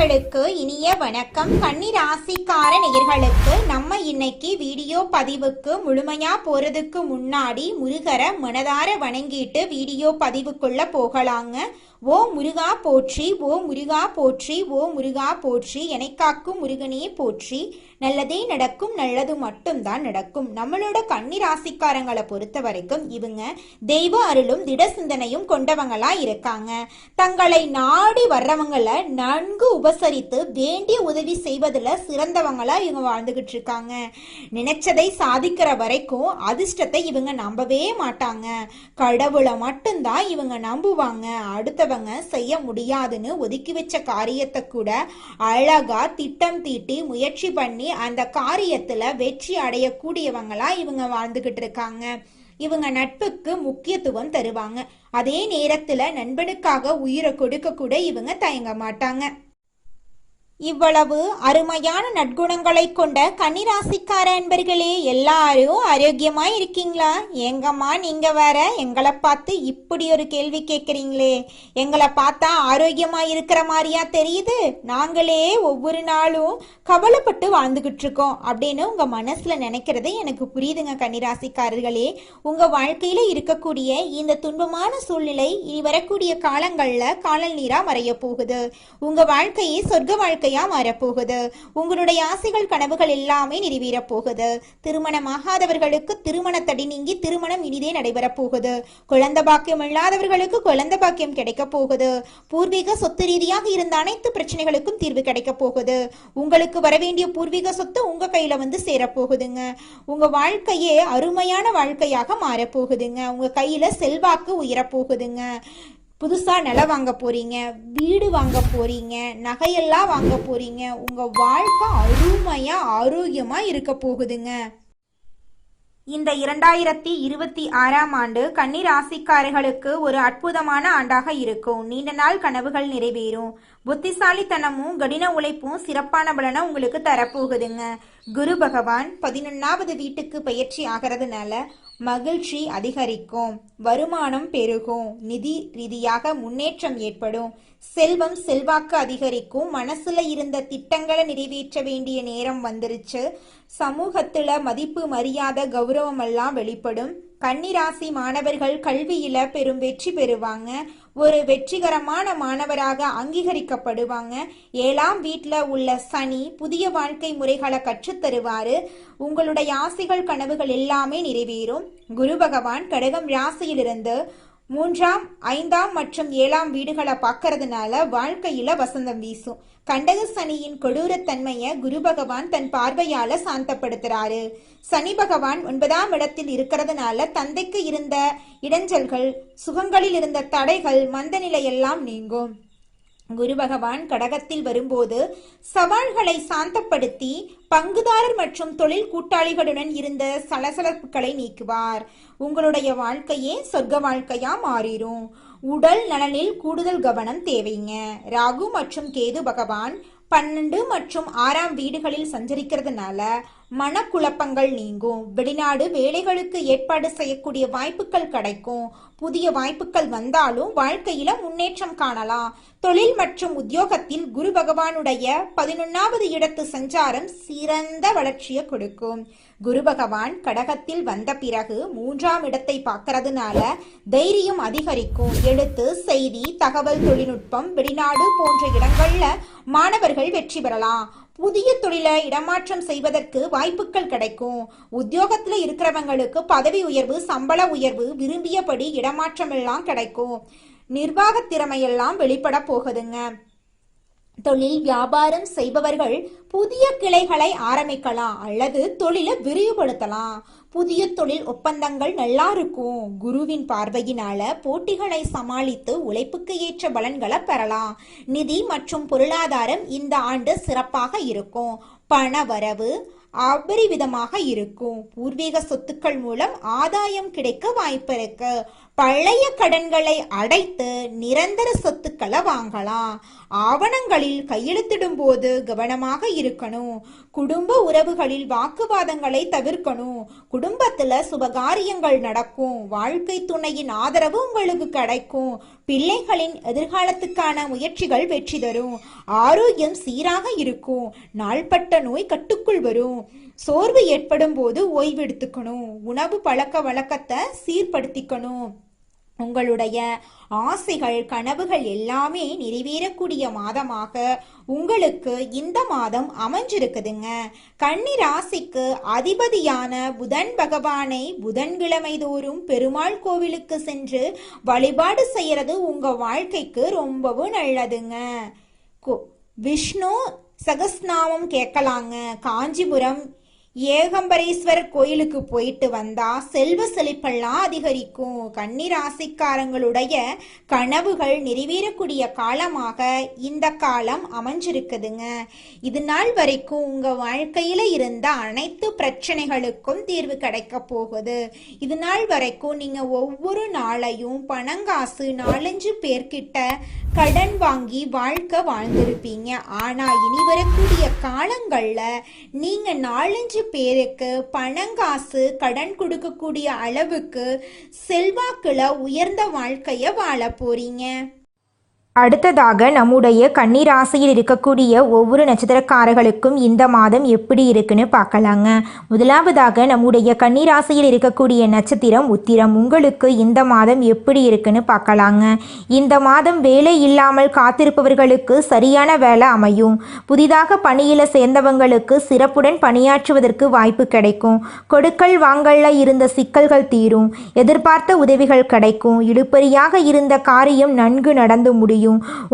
நேயர்களுக்கு இனிய வணக்கம். கன்னி ராசிக்கார நேயர்களுக்கு நம்ம இன்னைக்கு வீடியோ பதிவுக்கு முழுமையா போறதுக்கு முன்னாடி முருகரை மனதார வணங்கிட்டு வீடியோ பதிவுக்குள்ள போகலாங்க. ஓ முருகா போற்றி, ஓ முருகா போற்றி, ஓ முருகா போற்றி, எனைக்காக்கும் முருகனே போற்றி. நல்லதே நடக்கும், நல்லது மட்டும்தான் நடக்கும். நம்மளோட கன்னி ராசிக்காரங்களை பொறுத்த வரைக்கும் இவங்க தெய்வ அருளும் திட சிந்தனையும் கொண்டவங்களா இருக்காங்க. தங்களை நாடி வர்றவங்களை நன்கு உபசரித்து வேண்டிய உதவி செய்வதில் சிறந்தவங்களா இவங்க வாழ்ந்துகிட்டு இருக்காங்க. நினைச்சதை சாதிக்கிற வரைக்கும் அதிர்ஷ்டத்தை இவங்க நம்பவே மாட்டாங்க. கடவுளை மட்டும்தான் இவங்க நம்புவாங்க. அடுத்தவங்க செய்ய முடியாதுன்னு ஒதுக்கி வச்ச காரியத்தை கூட அழகா திட்டம் தீட்டி முயற்சி பண்ணி அந்த காரியத்துல வெற்றி அடையக்கூடியவங்களா இவங்க வாழ்ந்துகிட்டு இருக்காங்க. இவங்க நட்புக்கு முக்கியத்துவம் தருவாங்க. அதே நேரத்துல நண்பனுக்காக உயிரை கொடுக்க கூட இவங்க தயங்க மாட்டாங்க. இவ்வளவு அருமையான நற்குணங்களை கொண்ட கன்னிராசிக்கார அன்பர்களே, எல்லாரும் ஆரோக்கியமா இருக்கீங்களா? எங்கம்மா நீங்க வேற எங்களை பார்த்து இப்படி ஒரு கேள்வி கேட்குறீங்களே? எங்களை பார்த்தா ஆரோக்கியமா இருக்கிற மாதிரியா தெரியுது? நாங்களே ஒவ்வொரு நாளும் கவலைப்பட்டு வாழ்ந்துகிட்டு இருக்கோம் அப்படின்னு உங்க மனசுல நினைக்கிறது எனக்கு புரியுதுங்க. கன்னிராசிக்காரர்களே, உங்க வாழ்க்கையில இருக்கக்கூடிய இந்த துன்பமான சூழ்நிலை இனி வரக்கூடிய காலங்கள்ல காணல் நீரா மறைய போகுது. உங்க வாழ்க்கையை சொர்க்க வாழ்க்கை மாறப்போகுது. உங்களுடைய ஆசைகள் கனவுகள் எல்லாமே நிறைவேற போகுது. திருமணமாகாதவர்களுக்கு திருமண தடை நீங்கி திருமணம் இனிதே நடைபெற போகுது. குழந்தை பாக்கியம் இல்லாதவர்களுக்கு குழந்தை பாக்கியம் கிடைக்க போகுது. பூர்வீக சொத்து ரீதியாக இருந்த அனைத்து பிரச்சனைகளுக்கும் தீர்வு கிடைக்க போகுது. உங்களுக்கு வரவேண்டிய பூர்வீக சொத்து உங்க கையில வந்து சேரப்போகுதுங்க. உங்க வாழ்க்கையே அருமையான வாழ்க்கையாக மாறப்போகுதுங்க. உங்க கையில செல்வாக்கு உயரப்போகுதுங்க. புதுசா நிலம் வாங்க போறீங்க, வீடு வாங்க போறீங்க, நகையெல்லாம் வாங்க போறீங்க. உங்க வாழ்க்கை அருமையா ஆரோக்கியமா இருக்க போகுதுங்க. இந்த 2026ஆம் ஆண்டு கன்னி ராசிக்காரர்களுக்கு ஒரு அற்புதமான ஆண்டாக இருக்கும். நீண்ட நாள் கனவுகள் நிறைவேறும். புத்திசாலித்தனமும் கடின உழைப்பும் சிறப்பான பலனை உங்களுக்கு தரப்போகுதுங்க. குரு பகவான் 11வது வீட்டுக்கு பயிற்சி ஆகிறதுனால மகிழ்ச்சி அதிகரிக்கும், வருமானம் பெருகும், நிதி ரீதியாக முன்னேற்றம் ஏற்படும், செல்வம் செல்வாக்கு அதிகரிக்கும். மனசுல இருந்த திட்டங்களை நிறைவேற்ற வேண்டிய நேரம் வந்துருச்சு. சமூகத்துல மதிப்பு மரியாதை கௌரவம் எல்லாம் வெளிப்படும். கன்னிராசி மாணவர்கள் கல்வியில பெரும் வெற்றி பெறுவாங்க. ஒரு வெற்றிகரமான மாணவராக அங்கீகரிக்கப்படுவாங்க. 7ஆம் வீட்டில் உள்ள சனி புதிய வாழ்க்கை முறைகளை கற்றுத்தருவாரு. உங்களுடைய ஆசைகள் கனவுகள் எல்லாமே நிறைவேறும். குரு பகவான் கடகம் ராசியிலிருந்து 3ஆம் 5ஆம் மற்றும் 7ஆம் வீடுகளை பார்க்கறதுனால வாழ்க்கையில வசந்தம் வீசும். கண்டக சனியின் கொடூரத்தன்மையை குரு பகவான் தன் பார்வையால சாந்தப்படுத்துறாரு. சனி பகவான் 9ஆம் இடத்தில் இருக்கிறதுனால தந்தைக்கு இருந்த இடைஞ்சல்கள், சுகங்களில் இருந்த தடைகள், மந்த நிலையெல்லாம் நீங்கும். குரு பகவான் கடகத்தில் வரும்போது சவால்களை சாந்தப்படுத்தி பங்குதாரர் மற்றும் தொழில் கூட்டாளிகளுடன் இருந்த சலசலப்புகளை நீக்குவார். உங்களுடைய வாழ்க்கையே சொர்க்க வாழ்க்கையா மாறிடும். உடல் நலனில் கூடுதல் கவனம் தேவைங்க. ராகு மற்றும் கேது பகவான் 12 மற்றும் 6ஆம் வீடுகளில் சஞ்சரிக்கிறதுனால மனக்குழப்பங்கள் நீங்கும். வெளிநாடு வேலைகளுக்கு ஏற்பாடு செய்யக்கூடிய வாய்ப்புகள் கிடைக்கும். புதிய வாய்ப்புகள் வந்தாலும் வாழ்க்கையில முன்னேற்றம் காணலாம். தொழில் மற்றும் உத்தியோகத்தில் குரு பகவானுடைய 11வது இடத்து சஞ்சாரம் சிறந்த வளர்ச்சியை கொடுக்கும். குரு பகவான் கடகத்தில் வந்த பிறகு 3ஆம் இடத்தை பார்க்கறதுனால தைரியம் அதிகரிக்கும். எழுத்து, செய்தி, தகவல் தொழில்நுட்பம், வெளிநாடு போன்ற இடங்கள்ல மாணவர்கள் வெற்றி பெறலாம். புதிய தொழிலை இடமாற்றம் செய்வதற்கு வாய்ப்புகள் கிடைக்கும். உத்தியோகத்துல இருக்கிறவங்களுக்கு பதவி உயர்வு, சம்பள உயர்வு, விரும்பியபடி இடமாற்றம் எல்லாம் கிடைக்கும். நிர்வாக திறமையெல்லாம் வெளிப்பட போகுதுங்க. தொழில் வியாபாரம் செய்பவர்கள் புதிய கிளைகளை ஆரம்பிக்கலாம் அல்லது தொழிலை விரிவுபடுத்தலாம். புதிய தொழில் ஒப்பந்தங்கள் நல்லா இருக்கும். குருவின் பார்வையினால போட்டிகளை சமாளித்து உழைப்புக்கு ஏற்ற பலன்களை பெறலாம். நிதி மற்றும் பொருளாதாரம் இந்த ஆண்டு சிறப்பாக இருக்கும். பண வரவு அபரிவிதமாக இருக்கும். பூர்வீக சொத்துக்கள் மூலம் ஆதாயம் கிடைக்க வாய்ப்பு இருக்கு. பழைய கடன்களை அடைத்து நிரந்தர சொத்துக்களை வாங்கலாம். ஆவணங்களில் கையெழுத்திடும் போது கவனமாக இருக்கணும். குடும்ப உறவுகளில் வாக்குவாதங்களை தவிர்க்கணும். குடும்பத்துல சுபகாரியங்கள் நடக்கும். வாழ்க்கை துணையின் ஆதரவு உங்களுக்கு கிடைக்கும். பிள்ளைகளின் எதிர்காலத்துக்கான முயற்சிகள் வெற்றி தரும். ஆரோக்கியம் சீராக இருக்கும். நாள்பட்ட நோய் கட்டுக்குள் வரும். சோர்வு ஏற்படும் போது ஓய்வெடுத்துக்கணும். உணவு பழக்க வழக்கத்தை சீர்படுத்திக்கணும். உங்களுடைய ஆசைகள் கனவுகள் எல்லாமே நிறைவேறக்கூடிய மாதமாக உங்களுக்கு இந்த மாதம் அமைஞ்சிருக்குதுங்க. கன்னி ராசிக்கு அதிபதியான புதன் பகவானை புதன்கிழமை தோறும் பெருமாள் கோவிலுக்கு சென்று வழிபாடு செய்யறது உங்க வாழ்க்கைக்கு ரொம்பவும் நல்லதுங்க. விஷ்ணு சகஸ்நாமம் கேட்கலாங்க. காஞ்சிபுரம் ஏகம்பரேஸ்வரர் கோயிலுக்கு போயிட்டு வந்தா செல்வ செழிப்பெல்லாம் அதிகரிக்கும். கன்னி ராசிக்காரங்களுடைய கனவுகள் நிறைவேறக்கூடிய காலமாக இந்த காலம் அமைஞ்சிருக்குதுங்க. இது நாள் வரைக்கும் உங்க வாழ்க்கையில இருந்த அனைத்து பிரச்சனைகளுக்கும் தீர்வு கிடைக்க போகுது. இது நாள் வரைக்கும் நீங்க ஒவ்வொரு நாளையும் பணங்காசு 4-5 பேர்கிட்ட கடன் வாங்கி வாழ்க்கை வாழ்ந்திருப்பீங்க. ஆனா இனி வரக்கூடிய காலங்கள்ல நீங்க 4-5 பேருக்கு பணங்காசு கடன் கொடுக்கக்கூடிய அளவுக்கு செல்வாக்குல உயர்ந்த வாழ்க்கைய வாழ போறீங்க. அடுத்ததாக நம்முடைய கன்னி ராசியில் இருக்கக்கூடிய ஒவ்வொரு நட்சத்திரக்காரர்களுக்கும் இந்த மாதம் எப்படி இருக்குன்னு பார்க்கலாங்க. முதலாவதாக நம்முடைய கன்னி ராசியில் இருக்கக்கூடிய நட்சத்திரம் உத்திரம். உங்களுக்கு இந்த மாதம் எப்படி இருக்குன்னு பார்க்கலாங்க. இந்த மாதம் வேலை இல்லாமல் காத்திருப்பவர்களுக்கு சரியான வேலை அமையும். புதிதாக பணியில் சேர்ந்தவங்களுக்கு சிறப்புடன் பணியாற்றுவதற்கு வாய்ப்பு கிடைக்கும். கொடுக்கல் வாங்கல்ல இருந்த சிக்கல்கள் தீரும். எதிர்பார்த்த உதவிகள் கிடைக்கும். இழுபறியாக இருந்த காரியம் நன்கு நடந்து முடியும்.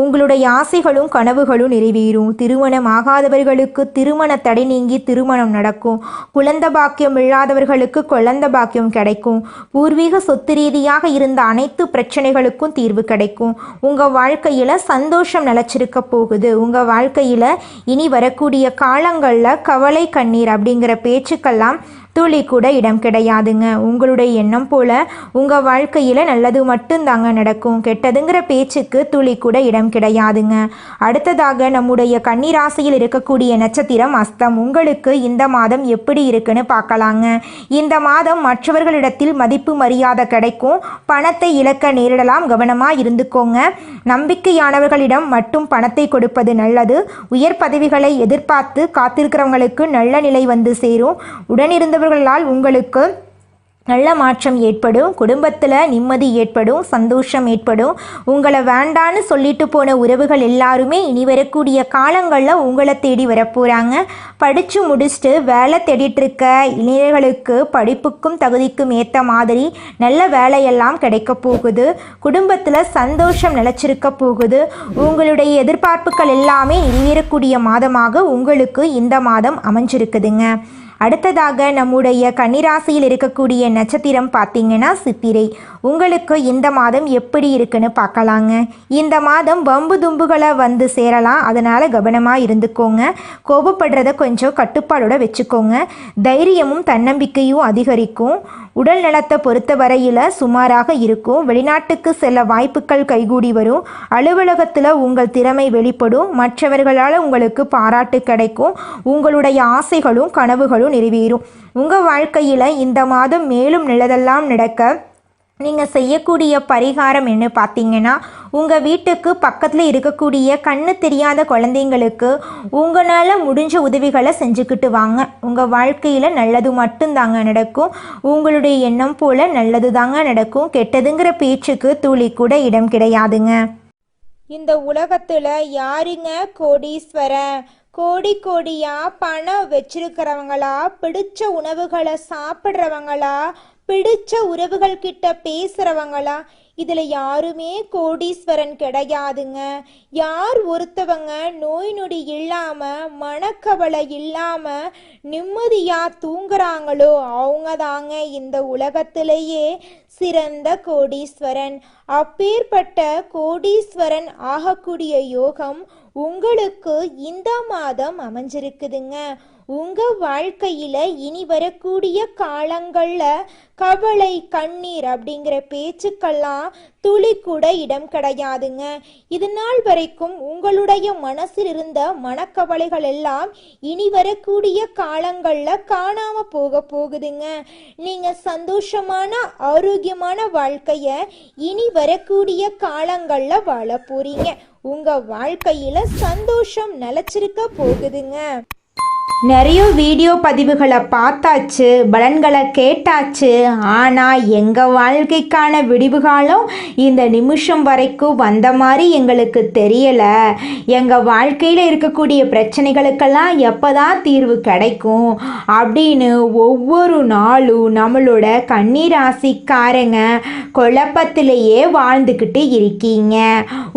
உங்களுடைய ஆசைகளும் கனவுகளும் நிறைவேறும். திருமணம் ஆகாதவர்களுக்கு திருமண தடை நீங்கி திருமணம் நடக்கும். குழந்தை பாக்கியம் இல்லாதவர்களுக்கு குழந்தை பாக்கியம் கிடைக்கும். பூர்வீக சொத்து ரீதியாக இருந்த அனைத்து பிரச்சனைகளுக்கும் தீர்வு கிடைக்கும். உங்க வாழ்க்கையில சந்தோஷம் நிலைச்சிருக்க போகுது. உங்க வாழ்க்கையில இனி வரக்கூடிய காலங்கள்ல கவலை கண்ணீர் அப்படிங்கிற பேச்சுக்கெல்லாம் துளி கூட இடம் கிடையாதுங்க. உங்களுடைய எண்ணம் போல உங்கள் வாழ்க்கையில் நல்லது மட்டும்தாங்க நடக்கும். கெட்டதுங்கிற பேச்சுக்கு துளி கூட இடம் கிடையாதுங்க. அடுத்ததாக நம்முடைய கன்னி ராசியில் இருக்கக்கூடிய நட்சத்திரம் அஸ்தம். உங்களுக்கு இந்த மாதம் எப்படி இருக்குன்னு பார்க்கலாங்க. இந்த மாதம் மற்றவர்களிடத்தில் மதிப்பு மரியாதை கிடைக்கும். பணத்தை இழக்க நேரிடலாம். கவனமாக இருந்துக்கோங்க. நம்பிக்கையானவர்களிடம் மட்டும் பணத்தை கொடுப்பது நல்லது. உயர் பதவிகளை எதிர்பார்த்து காத்திருக்கிறவங்களுக்கு நல்ல நிலை வந்து சேரும். உடனிருந்தவர்களால் உங்களுக்கு நல்ல மாற்றம் ஏற்படும். குடும்பத்தில் நிம்மதி ஏற்படும். சந்தோஷம் ஏற்படும். உங்களை வேண்டான்னு சொல்லிட்டு போன உறவுகள் எல்லாருமே இனி வரக்கூடிய காலங்களில் உங்களை தேடி வரப்போகிறாங்க. படித்து முடிச்சுட்டு வேலை தேடிட்டு இருக்க இளைஞர்களுக்கு படிப்புக்கும் தகுதிக்கும் ஏற்ற மாதிரி நல்ல வேலையெல்லாம் கிடைக்க போகுது. குடும்பத்தில் சந்தோஷம் நிலச்சிருக்க போகுது. உங்களுடைய எதிர்பார்ப்புகள் எல்லாமே நிறைவேறக்கூடிய மாதமாக உங்களுக்கு இந்த மாதம் அமைஞ்சிருக்குதுங்க. அடுத்ததாக நம்முடைய கன்னிராசியில் இருக்கக்கூடிய நட்சத்திரம் பார்த்தீங்கன்னா சித்திரை. உங்களுக்கு இந்த மாதம் எப்படி இருக்குன்னு பார்க்கலாங்க. இந்த மாதம் வம்பு தும்புகளை வந்து சேரலாம். அதனால் கவனமாக இருந்துக்கோங்க. கோபப்படுறத கொஞ்சம் கட்டுப்பாடோட வச்சுக்கோங்க. தைரியமும் தன்னம்பிக்கையும் அதிகரிக்கும். உடல் நலத்தை பொறுத்த வரையில் சுமாராக இருக்கும். வெளிநாட்டுக்கு செல்ல வாய்ப்புகள் கைகூடி வரும். அலுவலகத்தில் உங்கள் திறமை வெளிப்படும். மற்றவர்களால் உங்களுக்கு பாராட்டு கிடைக்கும். உங்களுடைய ஆசைகளும் கனவுகளும் நிறைவேறும். உங்கள் வாழ்க்கையில் இந்த மாதம் மேலும் நல்லதெல்லாம் நடக்க நீங்கள் செய்யக்கூடிய பரிகாரம் என்ன பார்த்தீங்கன்னா, உங்கள் வீட்டுக்கு பக்கத்தில் இருக்கக்கூடிய கண்ணு தெரியாத குழந்தைங்களுக்கு உங்களால் முடிஞ்ச உதவிகளை செஞ்சுக்கிட்டு வாங்க. உங்கள் வாழ்க்கையில் நல்லது மட்டும்தாங்க நடக்கும். உங்களுடைய எண்ணம் போல் நல்லது தாங்க நடக்கும். கெட்டதுங்கிற பேச்சுக்கு துளி கூட இடம் கிடையாதுங்க. இந்த உலகத்தில் யாருங்க கோடீஸ்வரன்? கோடி கோடியா பணம் வச்சிருக்கிறவங்களா, பிடிச்ச உணவுகளை சாப்பிட்றவங்களா, பிடிச்ச உறவுகள் கிட்ட பேசுறவங்களா? இதுல யாருமே கோடீஸ்வரன் கிடையாதுங்க. யார் ஒருத்தவங்க நோய் நொடி இல்லாம மனக்கவலை இல்லாம நிம்மதியா தூங்குறாங்களோ அவங்க தாங்க இந்த உலகத்திலேயே சிறந்த கோடீஸ்வரன். அப்பேற்பட்ட கோடீஸ்வரன் ஆகக்கூடிய யோகம் உங்களுக்கு இந்த மாதம் அமைஞ்சிருக்குதுங்க. உங்க வாழ்க்கையில இனி வரக்கூடிய காலங்கள்ல கவலை கண்ணீர் அப்படிங்கிற பேச்சுக்கெல்லாம் துளி கூட இடம் கிடையாதுங்க. இது நாள் வரைக்கும் உங்களுடைய மனசில் இருந்த மனக்கவலைகள் எல்லாம் இனி வரக்கூடிய காலங்கள்ல காணாம போகுதுங்க. நீங்க சந்தோஷமான ஆரோக்கியமான வாழ்க்கைய இனி வரக்கூடிய காலங்கள்ல வாழ போறீங்க. உங்க வாழ்க்கையில சந்தோஷம் நிலைச்சிருக்க போகுதுங்க. நிறைய வீடியோ பதிவுகளை பார்த்தாச்சு, பலன்களை கேட்டாச்சு. ஆனால் எங்கள் வாழ்க்கைக்கான விடிவு காலம் இந்த நிமிஷம் வரைக்கும் வந்த மாதிரி எங்களுக்கு தெரியலை. எங்கள் வாழ்க்கையில் இருக்கக்கூடிய பிரச்சனைகளுக்கெல்லாம் எப்போ தான் தீர்வு கிடைக்கும் அப்படின்னு ஒவ்வொரு நாளும் நம்மளோட கன்னிராசிக்காரங்க குழப்பத்திலேயே வாழ்ந்துக்கிட்டு இருக்கீங்க.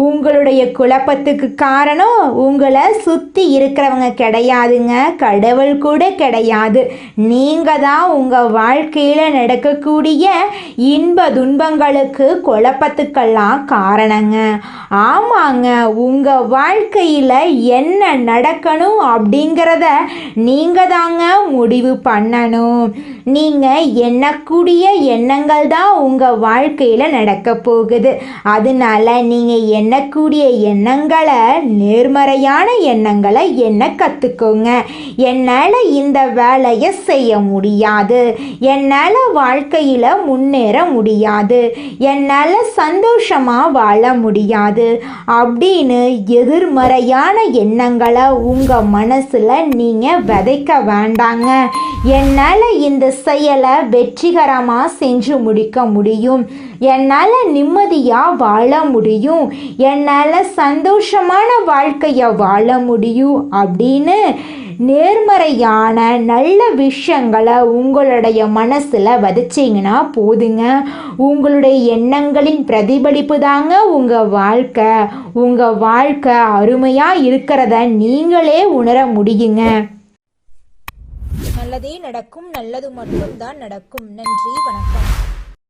உங்களுடைய குழப்பத்துக்கு காரணம் உங்களை சுற்றி இருக்கிறவங்க கிடையாதுங்க, கடவுள் கூட கிடையாது. நீங்கள் தான் உங்கள் வாழ்க்கையில் நடக்கக்கூடிய இன்ப துன்பங்களுக்கு குழப்பத்துக்கெல்லாம் காரணங்க. ஆமாங்க, உங்கள் வாழ்க்கையில் என்ன நடக்கணும் அப்படிங்கிறத நீங்கள் தாங்க முடிவு பண்ணணும். நீங்கள் எண்ணக்கூடிய எண்ணங்கள் தான் உங்கள் வாழ்க்கையில் நடக்க போகுது. அதனால நீங்கள் எண்ணக்கூடிய எண்ணங்களை, நேர்மறையான எண்ணங்களை எண்ண கற்றுக்கோங்க. என்னால் இந்த வேலையை செய்ய முடியாது, என்னால் வாழ்க்கையில் முன்னேற முடியாது, என்னால் சந்தோஷமாக வாழ முடியாது அப்படின்னு எதிர்மறையான எண்ணங்களை உங்கள் மனசில் நீங்கள் விதைக்க வேண்டாங்க. என்னால் இந்த செயலை வெற்றிகரமாக செஞ்சு முடிக்க முடியும், என்னால் நிம்மதியாக வாழ முடியும், என்னால் சந்தோஷமான வாழ்க்கையை வாழ முடியும் அப்படின்னு நேர்மறையான நல்ல விஷயங்களை உங்களுடைய மனசில் விதைச்சிங்கன்னா போதுங்க. உங்களுடைய எண்ணங்களின் பிரதிபலிப்பு தாங்க உங்கள் வாழ்க்கை அருமையாக இருக்கிறத நீங்களே உணர முடியுங்க. நல்லதே நடக்கும், நல்லது மட்டும்தான் நடக்கும். நன்றி, வணக்கம்.